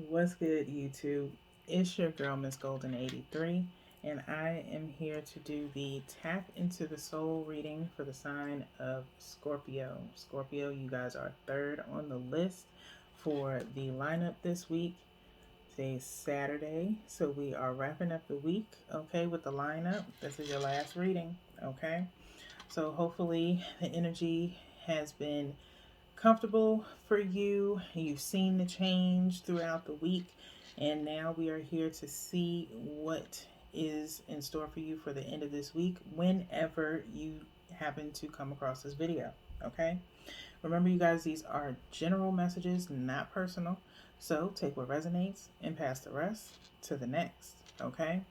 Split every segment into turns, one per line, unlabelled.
What's good, YouTube? It's your girl, Miss Golden 83, and I am here to do the Tap into the Soul reading for the sign of Scorpio. Scorpio, you guys are third on the list for the lineup this week. Today's Saturday, so we are wrapping up the week, okay, with the lineup. This is your last reading, okay? So hopefully the energy has been comfortable for you. You've seen the change throughout the week, and now we are here to see what is in store for you for the end of this week whenever you happen to come across this video. Okay, remember, you guys, these are general messages, not personal. So take what resonates and pass the rest to the next. Okay,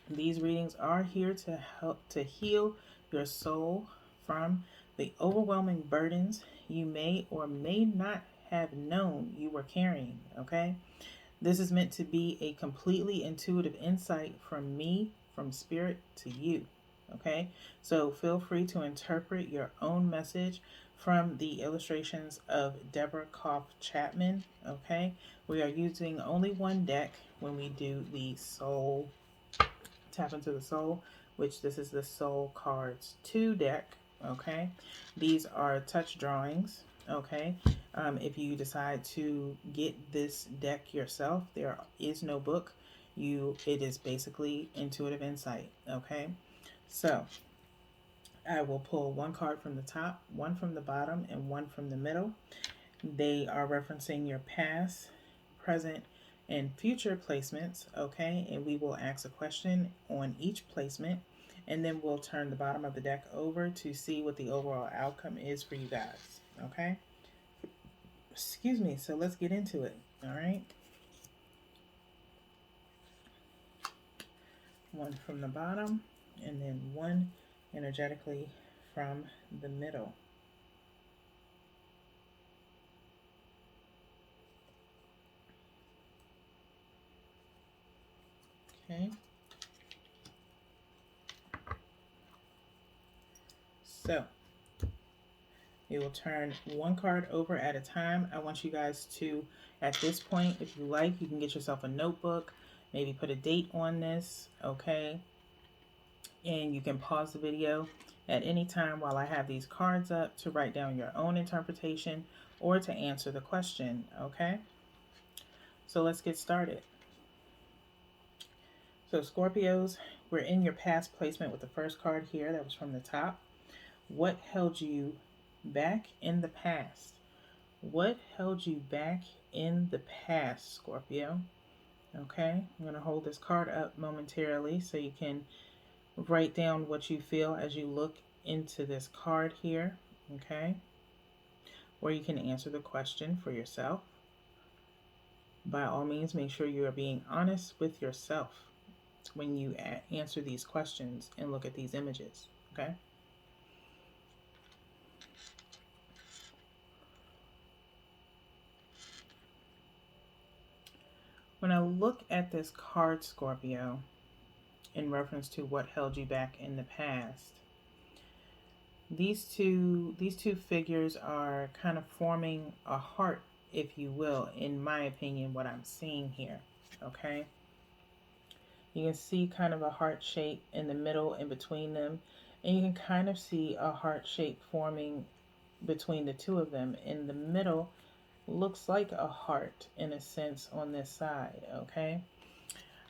these readings are here to help to heal your soul from the overwhelming burdens you may or may not have known you were carrying. Okay, this is meant to be a completely intuitive insight from me, from spirit to you. Okay, so feel free to interpret your own message from the illustrations of Deborah Koff Chapman. Okay, we are using only one deck when we do the soul Tap into the Soul, which this is the Soul Cards 2 deck. Okay, these are touch drawings. Okay, if you decide to get this deck yourself, there is no book. It is basically intuitive insight. Okay, so I will pull one card from the top, one from the bottom, and one from the middle. They are referencing your past, present, and future placements, okay? And we will ask a question on each placement, and then we'll turn the bottom of the deck over to see what the overall outcome is for you guys, okay? Excuse me, so let's get into it, all right? One from the bottom, and then one energetically from the middle. Okay. So we will turn one card over at a time. I want you guys to, at this point, if you like, you can get yourself a notebook, maybe put a date on this, okay? And you can pause the video at any time while I have these cards up to write down your own interpretation or to answer the question, okay? So let's get started. So Scorpios, we're in your past placement with the first card here that was from the top. What held you back in the past? What held you back in the past, Scorpio? Okay, I'm going to hold this card up momentarily so you can write down what you feel as you look into this card here, okay? Or you can answer the question for yourself. By all means, make sure you are being honest with yourself when you answer these questions and look at these images, okay? When I look at this card, Scorpio, in reference to what held you back in the past, these two figures are kind of forming a heart, if you will, in my opinion, what I'm seeing here, okay? You can see kind of a heart shape in the middle in between them, and you can kind of see a heart shape forming between the two of them. In the middle looks like a heart in a sense on this side, okay?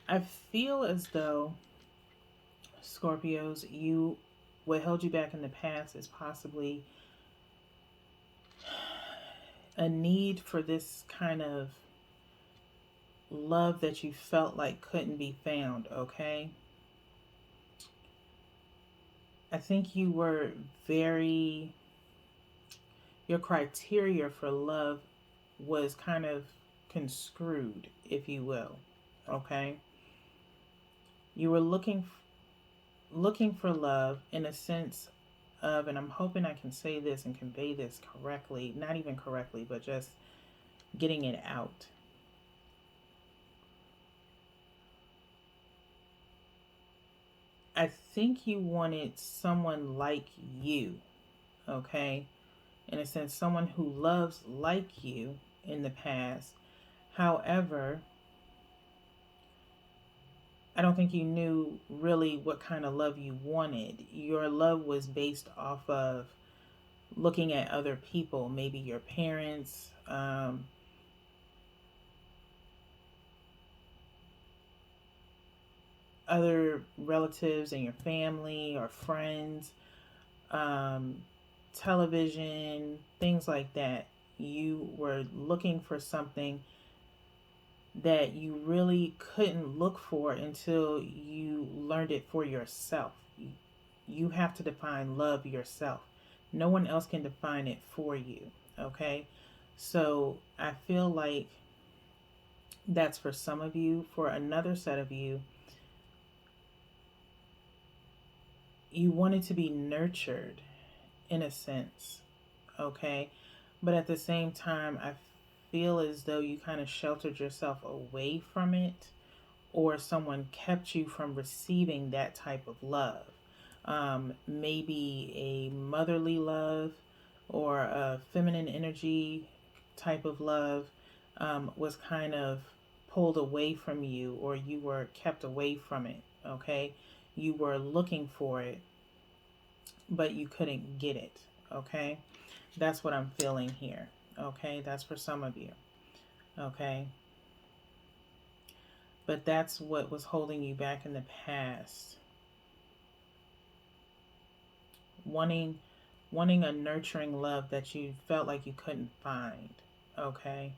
I feel as though, Scorpios, what held you back in the past is possibly a need for this kind of love that you felt like couldn't be found, okay? I think you were your criteria for love was kind of conscrewed, if you will, okay? You were looking for love in a sense of, and I'm hoping I can say this and convey this correctly, not even correctly, but just getting it out. I think you wanted someone like you, okay? In a sense, someone who loves like you in the past. However, I don't think you knew really what kind of love you wanted. Your love was based off of looking at other people, maybe your parents, other relatives in your family or friends, um, television, things like that. You were looking for something that you really couldn't look for until you learned it for yourself. You have to define love yourself. No one else can define it for you. Okay? So I feel like that's for some of you. For another set of you, you wanted to be nurtured in a sense. Okay? But at the same time, I feel as though you kind of sheltered yourself away from it, or someone kept you from receiving that type of love. Maybe a motherly love or a feminine energy type of love was kind of pulled away from you, or you were kept away from it. Okay, you were looking for it, but you couldn't get it. Okay, that's what I'm feeling here. Okay, that's for some of you. Okay, but that's what was holding you back in the past. Wanting wanting a nurturing love that you felt like you couldn't find. Okay,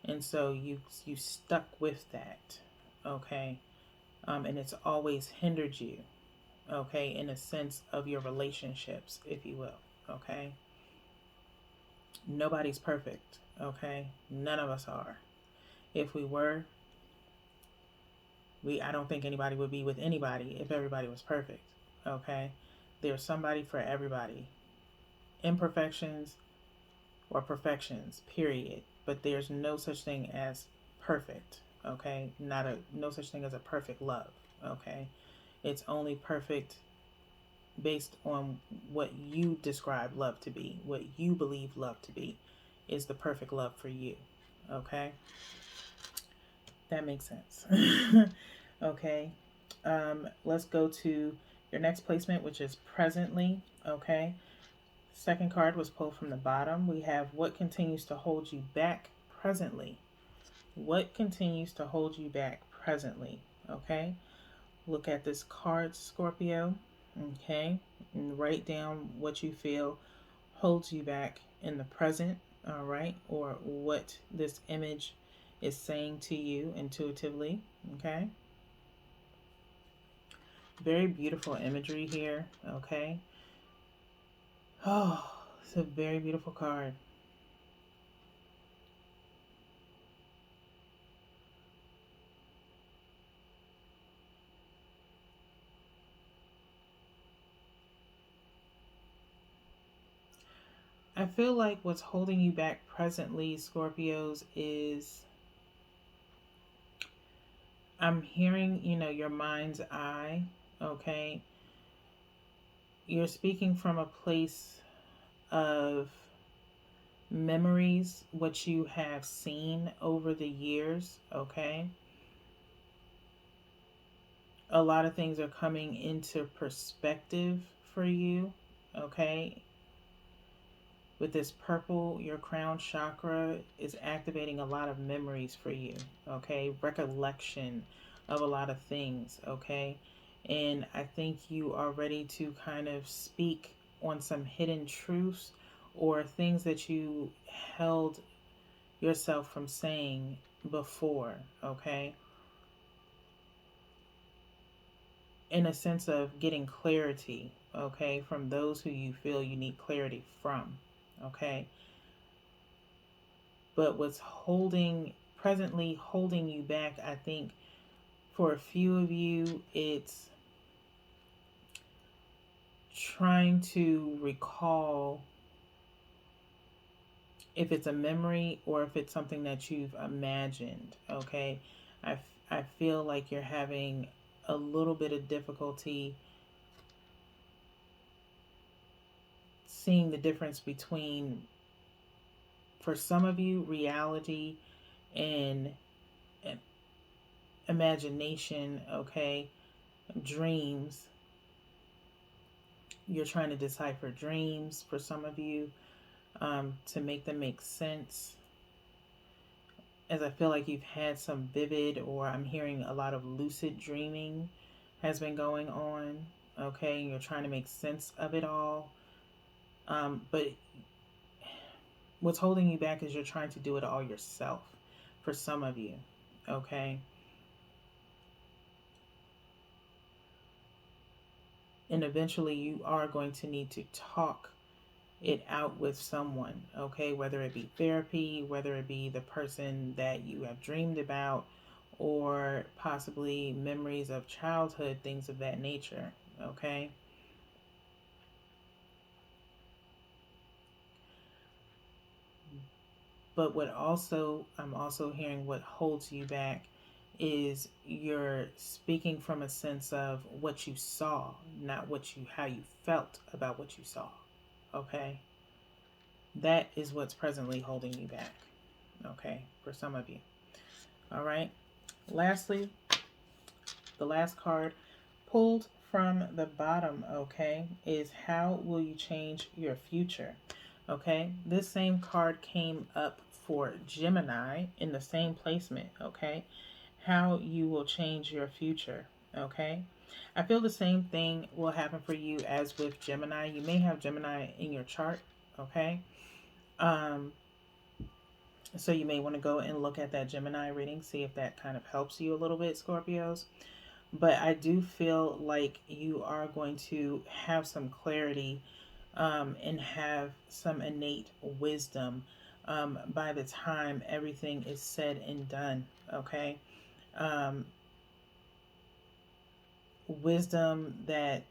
and so you stuck with that. Okay, and it's always hindered you. Okay, in a sense of your relationships, if you will. Okay, nobody's perfect. Okay, none of us are. If we were, we I don't think anybody would be with anybody if everybody was perfect. Okay, there's somebody for everybody. Imperfections or perfections, period. But there's no such thing as perfect. Okay, no such thing as a perfect love. Okay, it's only perfect based on what you describe love to be, what you believe love to be, is the perfect love for you. Okay, that makes sense. Okay, let's go to your next placement, which is presently. Okay, second card was pulled from the bottom. We have what continues to hold you back presently. What continues to hold you back presently? Okay, look at this card, Scorpio. Okay, and write down what you feel holds you back in the present. All right, or what this image is saying to you intuitively. Okay, very beautiful imagery here. Okay, oh, it's a very beautiful card. I feel like what's holding you back presently, Scorpios, is I'm hearing, your mind's eye. Okay, you're speaking from a place of memories, what you have seen over the years. Okay, a lot of things are coming into perspective for you. Okay, with this purple, your crown chakra is activating a lot of memories for you. Okay, recollection of a lot of things. Okay, and I think you are ready to kind of speak on some hidden truths or things that you held yourself from saying before. Okay, in a sense of getting clarity. Okay, from those who you feel you need clarity from. Okay, but what's presently holding you back, I think for a few of you, it's trying to recall if it's a memory or if it's something that you've imagined. Okay, I feel like you're having a little bit of difficulty seeing the difference between, for some of you, reality and imagination, okay, dreams. You're trying to decipher dreams for some of you, to make them make sense. As I feel like you've had some vivid, or I'm hearing a lot of lucid dreaming has been going on, okay? You're trying to make sense of it all. But what's holding you back is you're trying to do it all yourself for some of you, okay? And eventually you are going to need to talk it out with someone, okay? Whether it be therapy, whether it be the person that you have dreamed about, or possibly memories of childhood, things of that nature, okay? But what also, I'm also hearing what holds you back is you're speaking from a sense of what you saw, not how you felt about what you saw, okay? That is what's presently holding you back, okay, for some of you. All right. Lastly, the last card pulled from the bottom, okay, is how will you change your future? Okay, this same card came up for Gemini in the same placement, okay? How you will change your future, okay? I feel the same thing will happen for you as with Gemini. You may have Gemini in your chart, okay? Um, so you may want to go and look at that Gemini reading, see if that kind of helps you a little bit, Scorpios. But I do feel like you are going to have some clarity, and have some innate wisdom, by the time everything is said and done. Okay. Um, Wisdom that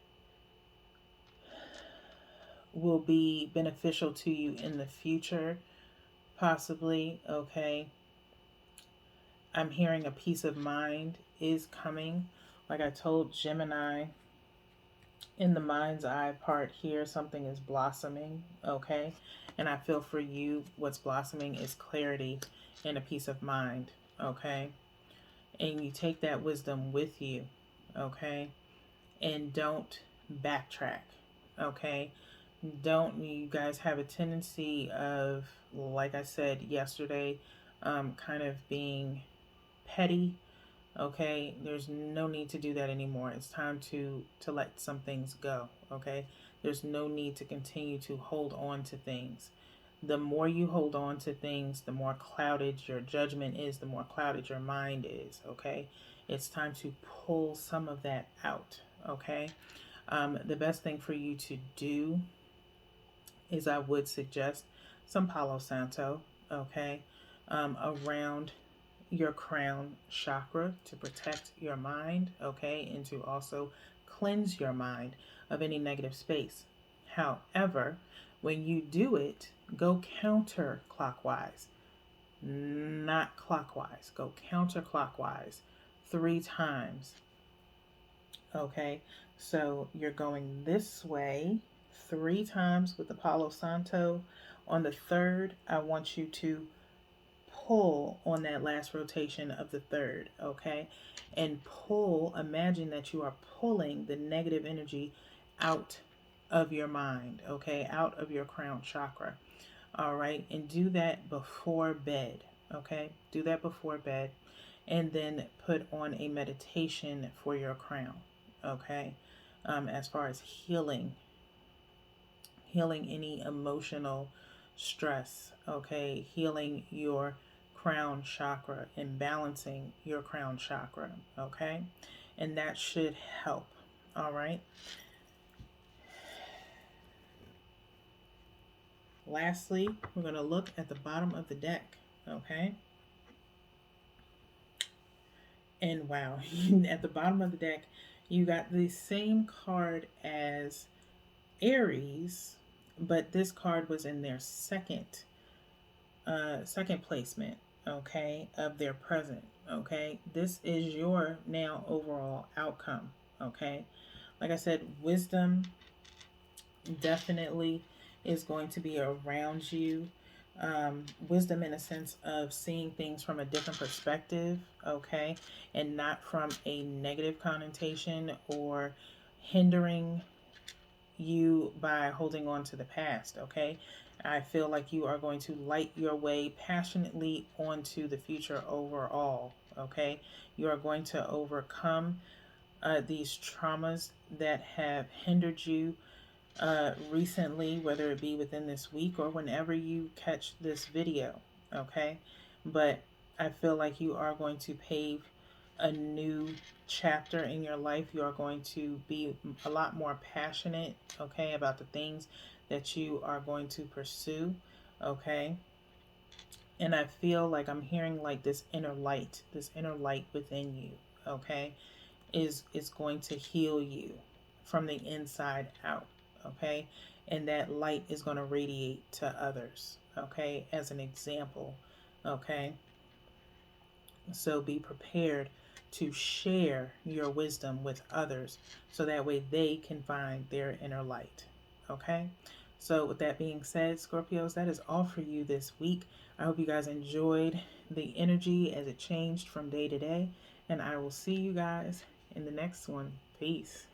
will be beneficial to you in the future, possibly. Okay. I'm hearing a peace of mind is coming. Like I told Gemini, in the mind's eye part here, something is blossoming, okay? And I feel for you, what's blossoming is clarity and a peace of mind, okay? And you take that wisdom with you, okay? And don't backtrack, okay? Don't, you guys have a tendency of, like I said yesterday, kind of being petty. Okay, there's no need to do that anymore. It's time to let some things go. Okay, there's no need to continue to hold on to things. The more you hold on to things, the more clouded your judgment is, the more clouded your mind is. Okay, it's time to pull some of that out. Okay, the best thing for you to do is, I would suggest some Palo Santo. Okay, around your crown chakra to protect your mind, okay, and to also cleanse your mind of any negative space. However, when you do it, go counterclockwise, not clockwise. Go counterclockwise 3 times, okay? So you're going this way 3 times with the Palo Santo. On the third, I want you to pull on that last rotation of the third, okay? And pull, imagine that you are pulling the negative energy out of your mind, okay? Out of your crown chakra, all right? And do that before bed, okay? Do that before bed. And then put on a meditation for your crown, okay? As far as healing any emotional stress, okay? Healing your crown chakra and balancing your crown chakra, okay? And that should help, all right? Lastly, we're going to look at the bottom of the deck, okay? And wow, at the bottom of the deck, you got the same card as Aries, but this card was in their second placement, okay, of their present, okay. This is your now overall outcome, okay. Like I said, wisdom definitely is going to be around you. wisdom in a sense of seeing things from a different perspective, okay, and not from a negative connotation or hindering you by holding on to the past, okay? I feel like you are going to light your way passionately onto the future overall, okay? You are going to overcome these traumas that have hindered you recently, whether it be within this week or whenever you catch this video, okay? But I feel like you are going to pave a new chapter in your life. You are going to be a lot more passionate, okay, about the things that you are going to pursue, okay? And I feel like I'm hearing like this inner light within you, okay, is going to heal you from the inside out, okay? And that light is going to radiate to others, okay, as an example, okay? So be prepared to share your wisdom with others so that way they can find their inner light, okay? So, with that being said, Scorpios, that is all for you this week. I hope you guys enjoyed the energy as it changed from day to day, and I will see you guys in the next one. Peace.